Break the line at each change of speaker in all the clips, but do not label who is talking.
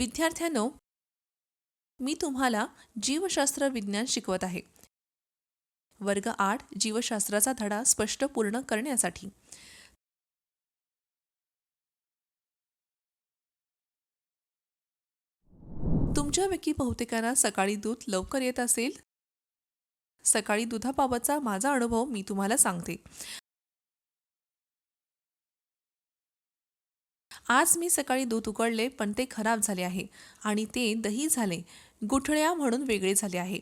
विद्यार्थ्यांनो, मी तुम्हाला जीवशास्त्र विज्ञान शिकवत आहे. वर्ग 8 जीवशास्त्राचा धडा स्पष्ट पूर्ण करण्यासाठी. तुमच्यापैकी बहुतेकांना सकाळी दूध लवकर येत असेल. सकाळी दुधाबाबतचा माझा अनुभव मी तुम्हाला सांगते. आज मी सकाळी दूध उकळले पण ते खराब झाले आहे आणि ते दही झाले, गुठळ्या म्हणून वेगळे झाले आहे.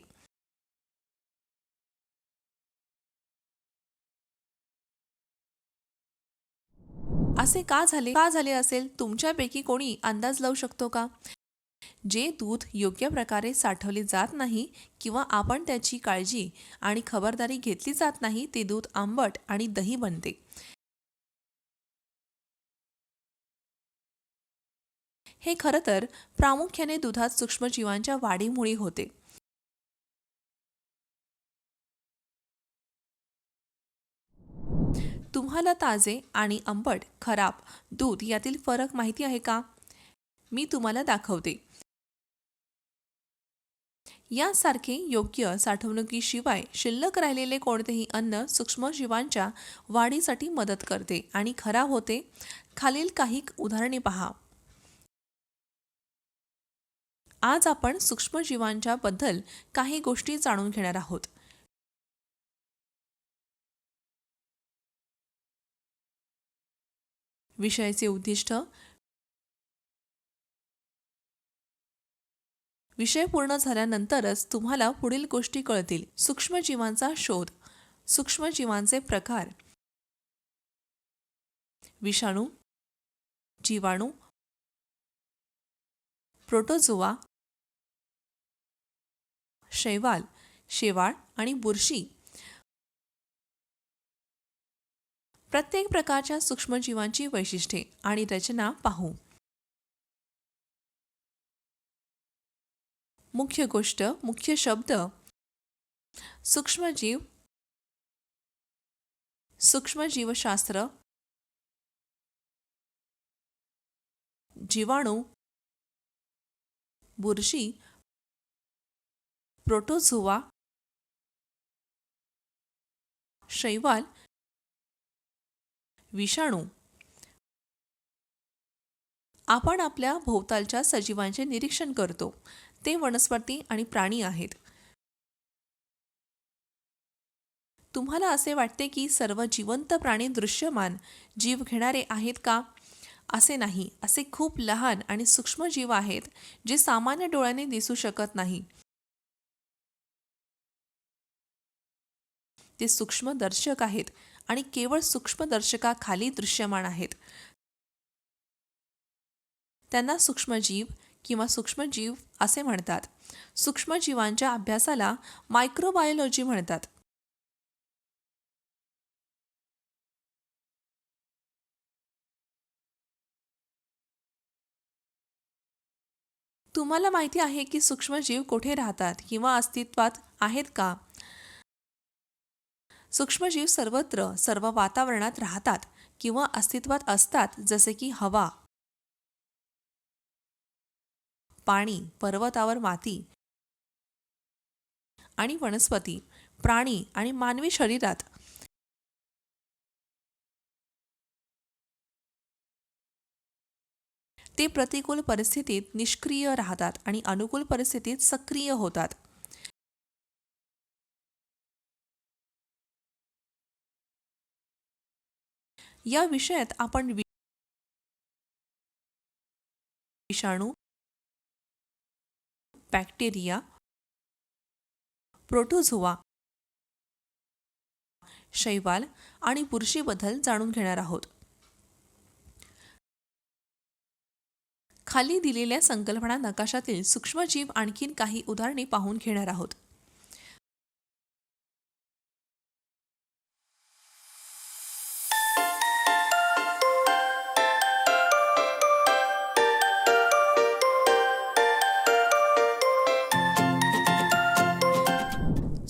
असे का झाले असेल? तुमच्यापैकी कोणी अंदाज लावू शकतो का? जे दूध योग्य प्रकारे साठवले जात नाही किंवा आपण त्याची काळजी आणि खबरदारी घेतली जात नाही, ते दूध आंबट आणि दही बनते. हे खरं तर प्रामुख्याने दुधात सूक्ष्मजीवांच्या वाढीमुळे होते. तुम्हाला ताजे आणि आंबट खराब दूध यातील फरक माहिती आहे का? मी तुम्हाला दाखवते. यासारखे योग्य साठवणुकीशिवाय शिल्लक राहिलेले कोणतेही अन्न सूक्ष्मजीवांच्या वाढीसाठी मदत करते आणि खराब होते. खालील काही उदाहरणे पहा. आज आपण सूक्ष्मजीवांच्या बद्दल काही गोष्टी जाणून घेणार आहोत. विषयाचे उद्दिष्ट. विषय पूर्ण झाल्यानंतरच तुम्हाला पुढील गोष्टी कळतील. सूक्ष्मजीवांचा शोध, सूक्ष्मजीवांचे प्रकार, विषाणू, जीवाणू, प्रोटोझोआ, शैवाल, शेवाळ आणि बुरशी. प्रत्येक प्रकारच्या सूक्ष्मजीवांची वैशिष्ट्ये आणि रचना पाहू. मुख्य गोष्ट, मुख्य शब्द. सूक्ष्मजीव, सूक्ष्मजीवशास्त्र, जीवाणू, बुरशी, प्रोटोझोआ, शैवाल, विषाणू. आपण आपल्या भोवतालच्या सजीवांचे निरीक्षण करतो. ते वनस्पती आणि प्राणी आहेत. तुम्हाला असे वाटते की सर्व जिवंत प्राणी दृश्यमान जीव घेणारे आहेत का? असे नाही. असे खूप लहान आणि सूक्ष्म जीव आहेत जे सामान्य डोळ्याने दिसू शकत नाही. ते सूक्ष्मदर्शक आहेत आणि केवळ सूक्ष्मदर्शकाखाली दृश्यमान आहेत. त्यांना सूक्ष्मजीव किंवा सूक्ष्मजीव असे म्हणतात. सूक्ष्मजीवांच्या अभ्यासाला मायक्रोबायोलॉजी म्हणतात. तुम्हाला माहिती आहे की सूक्ष्मजीव कोठे राहतात किंवा अस्तित्वात आहेत का? सूक्ष्मजीव सर्वत्र, सर्व वातावरणात राहतात किंवा अस्तित्वात असतात, जसे की हवा, पाणी, पर्वतावर माती आणि वनस्पती, प्राणी आणि मानवी शरीरात. ते प्रतिकूल परिस्थितीत निष्क्रिय राहतात आणि अनुकूल परिस्थितीत सक्रिय होतात. या विषयात आपण विषाणू, बॅक्टेरिया, प्रोटोझोआ, शैवाल आणि बुरशीबद्दल जाणून घेणार आहोत. खाली दिलेल्या संकल्पना नकाशातील सूक्ष्मजीव आणखीन काही उदाहरणे पाहून घेणार आहोत.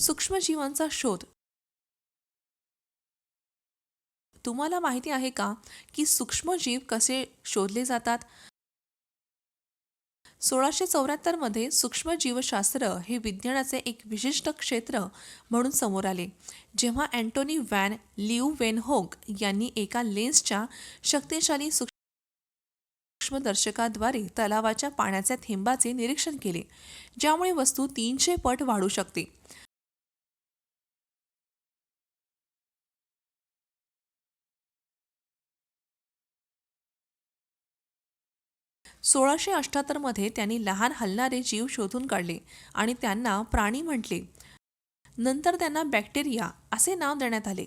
सूक्ष्मजीवांचा शोध. तुम्हाला माहिती आहे का की सूक्ष्मजीव कसे शोधले जातात? 1674 मध्ये सूक्ष्मजीवशास्त्र हे विज्ञानाचे एक विशिष्ट क्षेत्र म्हणून समोर आले, जेव्हा अँटोनी व्हॅन ल्यूवेनहोक यांनी एका लेन्सच्या शक्तिशाली सूक्ष्मदर्शकाद्वारे तलावाच्या पाण्याच्या थेंबाचे निरीक्षण केले, ज्यामुळे वस्तू 300 पट वाढू शकते. 1678 मध्ये त्यांनी लहान हलणारे जीव शोधून काढले आणि त्यांना प्राणी म्हटले. नंतर त्यांना बॅक्टेरिया असे नाव देण्यात आले.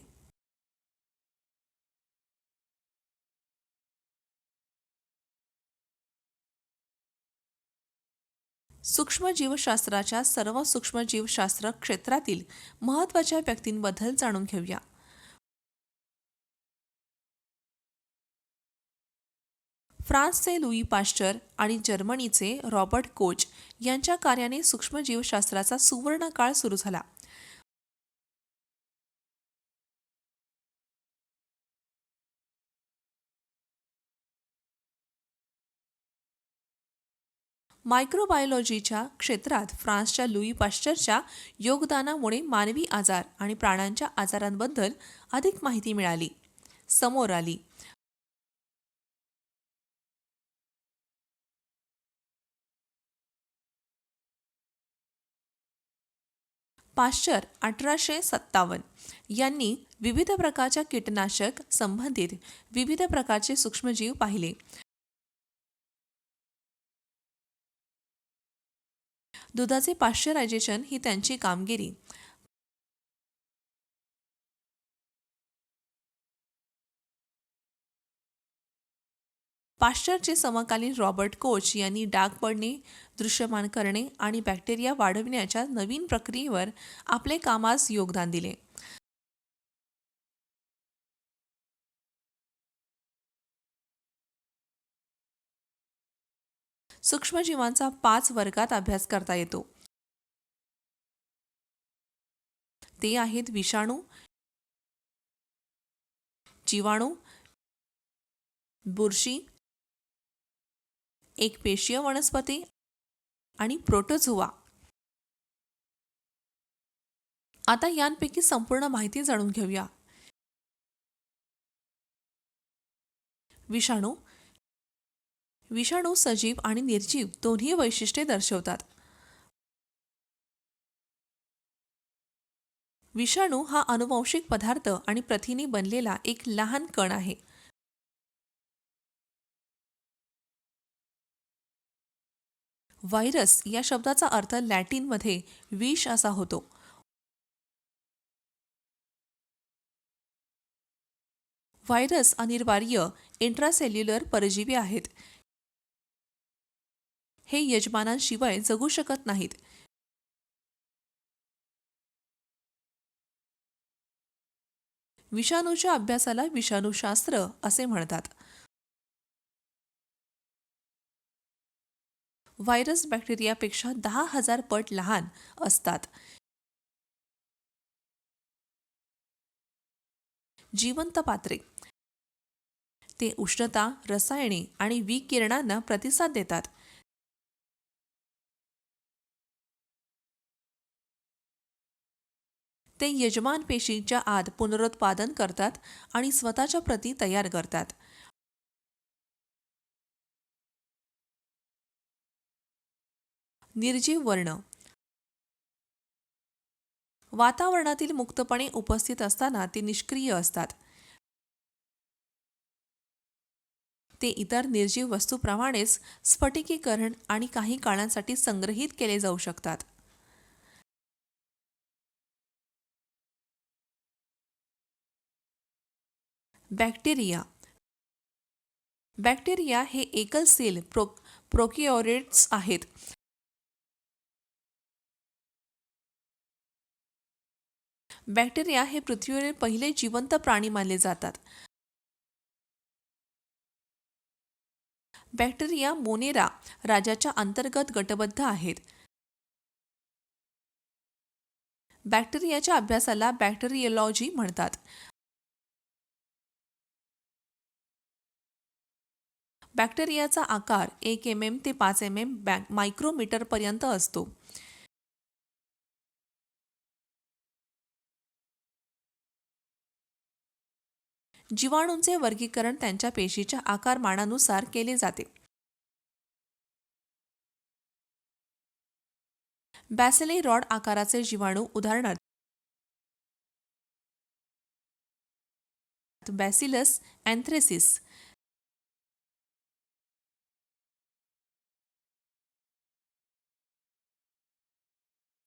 सूक्ष्मजीवशास्त्राच्या सर्व सूक्ष्मजीवशास्त्र क्षेत्रातील महत्त्वाच्या व्यक्तींबद्दल जाणून घेऊया. फ्रान्सचे लुई पाश्चर आणि जर्मनीचे रॉबर्ट कोच यांच्या कार्याने सूक्ष्मजीवशास्त्राचा सुवर्ण काळ सुरू झाला. मायक्रोबायोलॉजीच्या क्षेत्रात फ्रान्सच्या लुई पाश्चरच्या योगदानामुळे मानवी आजार आणि प्राण्यांच्या आजारांबद्दल अधिक माहिती समोर आली. पाश्चर 1857 यांनी विविध प्रकारच्या कीटकनाशक संबंधित विविध प्रकारचे सूक्ष्मजीव पाहिले. दुधाचे पाश्चरायझेशन ही त्यांची कामगिरी. पाश्चरचे समकालीन रॉबर्ट कोच यांनी डाग पडणे, दृश्यमान करणे आणि बॅक्टेरिया वाढविण्याच्या नवीन प्रक्रियेवर आपले कामास योगदान दिले. सूक्ष्मजीवांचा 5 वर्गात अभ्यास करता येतो. ते आहेत विषाणू, जीवाणू, बुरशी, एकपेशीय वनस्पती आणि प्रोटोझोआ. आता यांपैकी संपूर्ण माहिती जाणून घेऊया. विषाणू. विषाणू सजीव आणि निर्जीव दोन्ही वैशिष्ट्ये दर्शवतात. विषाणू हा अनुवांशिक पदार्थ आणि प्रथिने बनलेला एक लहान कण आहे. व्हायरस या शब्दाचा अर्थ लॅटिनमध्ये विष असा होतो. व्हायरस अनिवार्य इंट्रासेल्युलर परजीवी आहेत. हे यजमानांशिवाय जगू शकत नाहीत. विषाणूच्या अभ्यासाला विषाणूशास्त्र असे म्हणतात. व्हायरस बॅक्टेरियापेक्षा 10,000 पट लहान असतात. जिवंत पात्रे. ते उष्णता, रसायने आणि विकिरणांना प्रतिसाद देतात. ते यजमान पेशींच्या आत पुनरुत्पादन करतात आणि स्वतःच्या प्रती तयार करतात. निर्जीव वर्ण. वातावरणातील मुक्तपणे उपस्थित असताना ते निष्क्रिय असतात. ते इतर निर्जीव वस्तूप्रमाणेच स्फटिकीकरण आणि काही काळांसाठी संग्रहित केले जाऊ शकतात. बॅक्टेरिया. बॅक्टेरिया हे एकल सेल प्रोकॅरियोट्स आहेत. बॅक्टेरिया हे पृथ्वीवरील पहिले जिवंत प्राणी मानले जातात. बॅक्टेरिया मोनेरा राजाच्या अंतर्गत गटबद्ध आहेत. बॅक्टेरियाच्या अभ्यासाला बॅक्टेरियोलॉजी म्हणतात. बॅक्टेरियाचा आकार 1 mm ते 5 mm मायक्रोमीटरपर्यंत असतो. जीवाणूंचे वर्गीकरण त्यांच्या पेशीच्या आकारमानानुसार केले जाते. बॅसिली रॉड आकाराचे जीवाणू, उदाहरणार्थ बॅसिलस अँथ्रेसिस.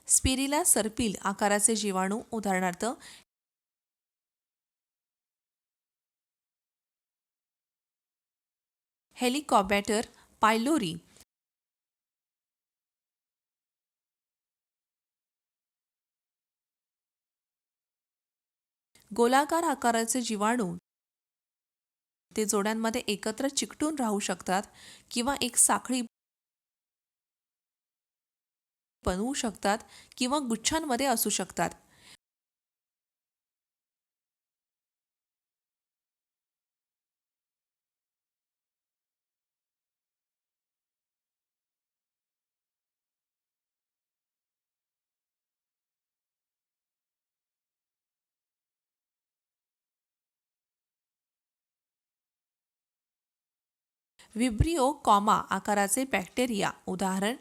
स्पिरिला सर्पिल आकाराचे जीवाणू, उदाहरणार्थ हेलिकॉबॅटर पायलोरी. गोलाकार आकाराचे जीवाणू, ते जोड्यांमध्ये एकत्र चिकटून राहू शकतात किंवा एक साखळी बनवू शकतात किंवा गुच्छांमध्ये असू शकतात. विब्रिओ कॉमा आकाराचे बॅक्टेरिया, उदाहरण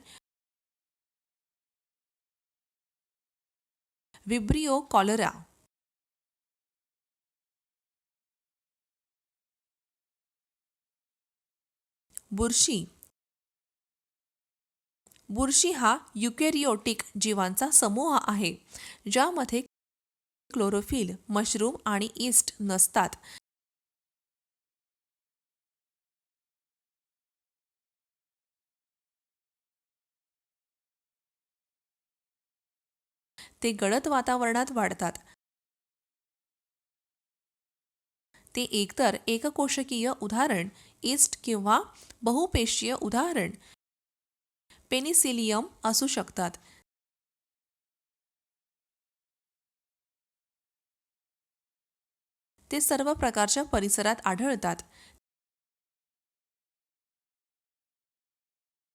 विब्रिओ कॉलरा. बुरशी. बुरशी हा युकॅरियोटिक जीवांचा समूह आहे ज्यामध्ये क्लोरोफिल, मशरूम आणि यीस्ट नसतात. ते गडद वातावरणात वाढतात. ते एकतर एककोशकीय, उदाहरण यीस्ट, किंवा बहुपेशीय, उदाहरण पेनिसिलियम असू शकतात. ते सर्व प्रकारच्या परिसरात आढळतात.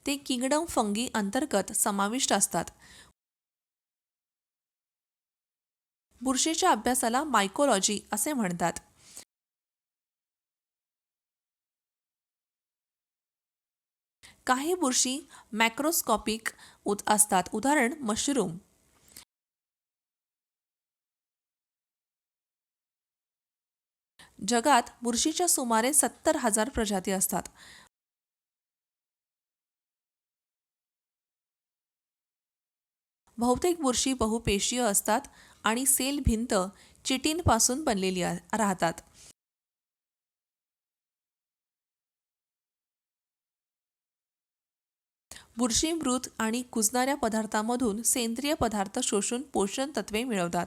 ते किंगडम फंगी अंतर्गत समाविष्ट असतात. बुरशीच्या अभ्यासाला मायकोलॉजी असे म्हणतात. काही बुरशी मॅक्रोस्कॉपिक असतात, उदाहरण मशरूम. जगात बुरशीच्या सुमारे 70,000 प्रजाती असतात. बहुतेक बुरशी बहुपेशीय असतात आणि सेल भिंत चिटिनपासून बनलेली राहतात. बुरशी मृत आणि कुजणाऱ्या पदार्थांमधून सेंद्रिय पदार्थ शोषून पोषण तत्वे मिळवतात,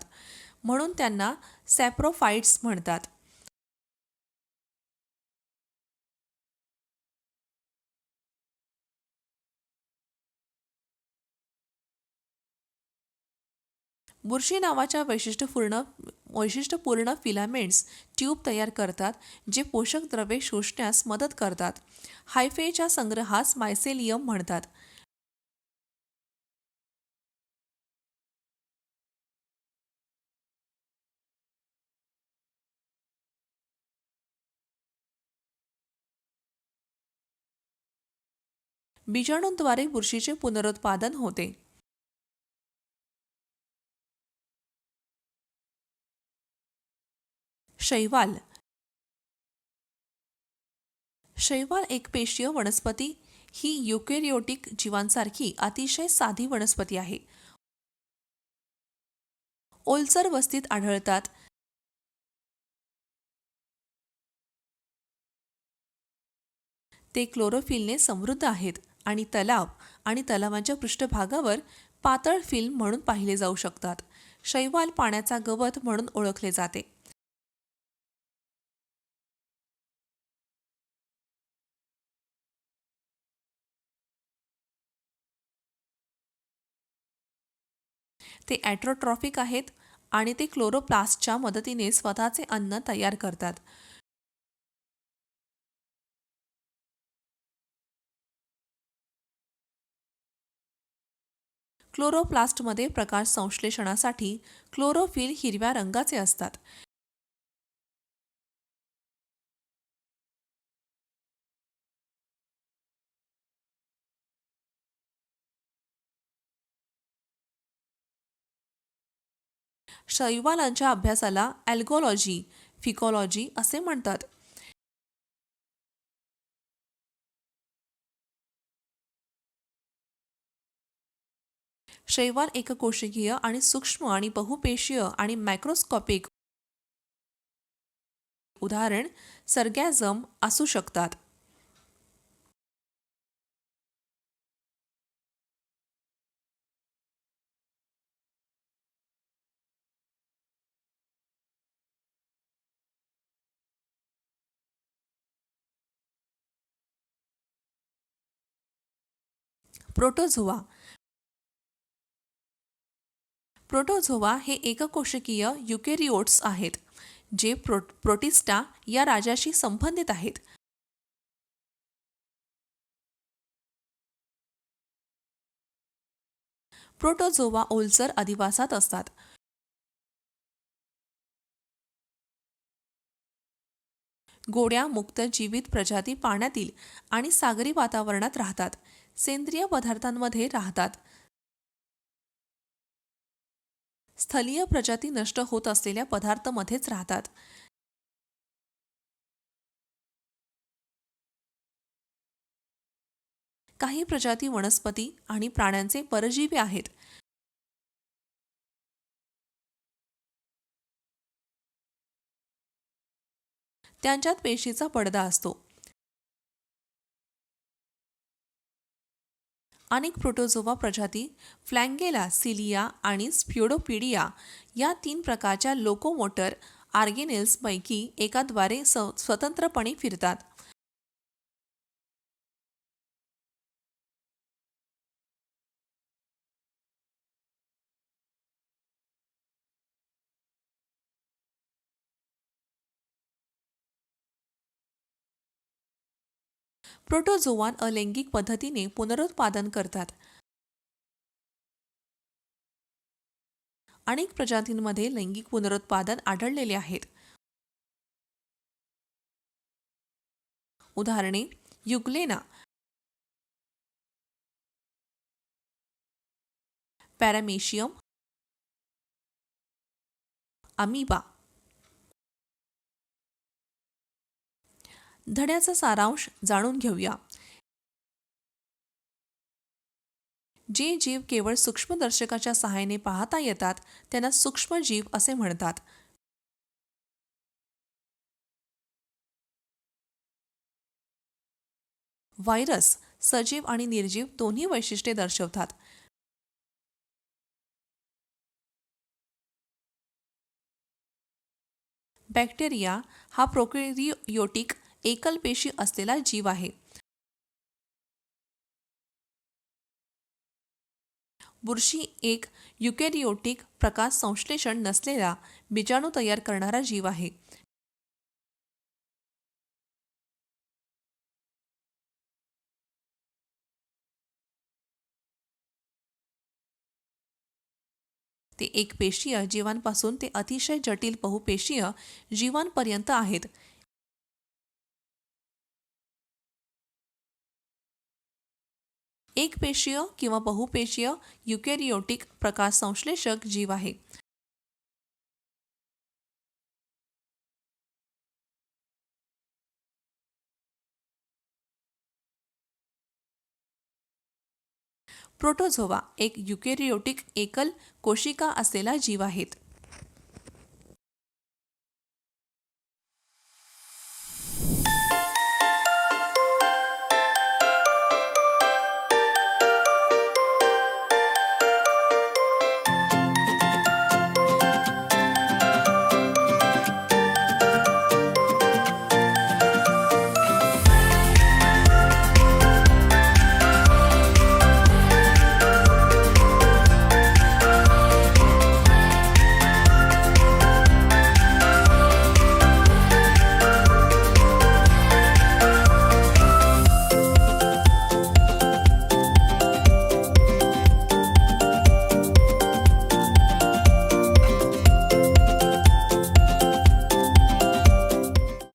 म्हणून त्यांना सॅप्रोफाइट्स म्हणतात. बुरशी नावाच्या वैशिष्ट्यपूर्ण फिलामेंट्स ट्यूब तयार करतात जे पोषक द्रव्ये शोषण्यास मदत करतात. हायफेच्या संग्रहास मायसेलियम म्हणतात. बीजाणूंद्वारे बुरशीचे पुनरुत्पादन होते. शैवाल. शैवाल एकपेशीय वनस्पती ही युकॅरियोटिक जीवांसारखी अतिशय साधी वनस्पती आहे. ओलसर वस्तीत आढळतात. ते क्लोरोफिलने समृद्ध आहेत आणि तलाव आणि तलावांच्या पृष्ठभागावर पातळ फिल्म म्हणून पाहिले जाऊ शकतात. शैवाल पाण्याचा गवत म्हणून ओळखले जाते. ते ॲट्रोट्रॉफिक आहेत आणि ते क्लोरोप्लास्टच्या मदतीने स्वतःचे अन्न तयार करतात. क्लोरोप्लास्टमध्ये प्रकाश संश्लेषणासाठी क्लोरोफिल हिरव्या रंगाचे असतात. शैवालांच्या अभ्यासाला ॲल्गोलॉजी, फिकॉलॉजी असे म्हणतात. शैवाल एककोशिकीय आणि सूक्ष्म आणि बहुपेशीय आणि मॅक्रोस्कॉपिक उदाहरण सर्गॅझम असू शकतात. प्रोटोझोआ. प्रोटोझोआ हे एककोशिकीय युकेरियोट्स आहेत, जे प्रोटिस्टा या राजाशी संबंधित आहेत. प्रोटोझोआ ओलसर अधिवासात असतात. गोड्या मुक्त जीवित प्रजाती पाण्यातील आणि सागरी वातावरणात राहतात. सेंद्रिय पदार्थांमध्ये राहतात. स्थलीय प्रजाती नष्ट होत असलेल्या पदार्थांमध्येच राहतात. काही प्रजाती वनस्पती आणि प्राण्यांचे परजीवी आहेत. त्यांच्यात पेशीचा पडदा असतो. अनेक प्रोटोझोआ प्रजाती फ्लॅंगेला, सिलिया आणि स्प्योडोपिडिया या 3 प्रकारच्या लोकोमोटर ऑर्गेनेल्सपैकी एकाद्वारे स्वतंत्रपणे फिरतात. प्रोटोझोआन अलैंगिक पद्धतीने पुनरुत्पादन करतात. अनेक प्रजातींमध्ये लैंगिक पुनरुत्पादन आढळलेले आहेत. उदाहरणे युग्लेना, पॅरामेशियम, अमीबा. धड्याचा सारांश जाणून घेऊया. जे जीव केवळ सूक्ष्मदर्शकाच्या सहाय्याने पाहता येतात त्यांना सूक्ष्मजीव असे म्हणतात. व्हायरस सजीव आणि निर्जीव दोन्ही वैशिष्ट्ये दर्शवतात. बॅक्टेरिया हा प्रोकॅरियोटिक एकल पेशी असलेला जीव आहे. बुरशी एक युकॅरियोटिक प्रकाश संश्लेषण नसलेला बीजाणू तयार करणारा जीव आहे. ते एकपेशीय जीवांपासून ते अतिशय जटिल बहुपेशीय जीवांपर्यंत आहेत. एकपेशीय किंवा बहुपेशीय युकॅरियोटिक प्रकाश संश्लेषक जीव आहे. प्रोटोझोआ एक युकॅरियोटिक एकल कोशिका असलेला जीव आहेत.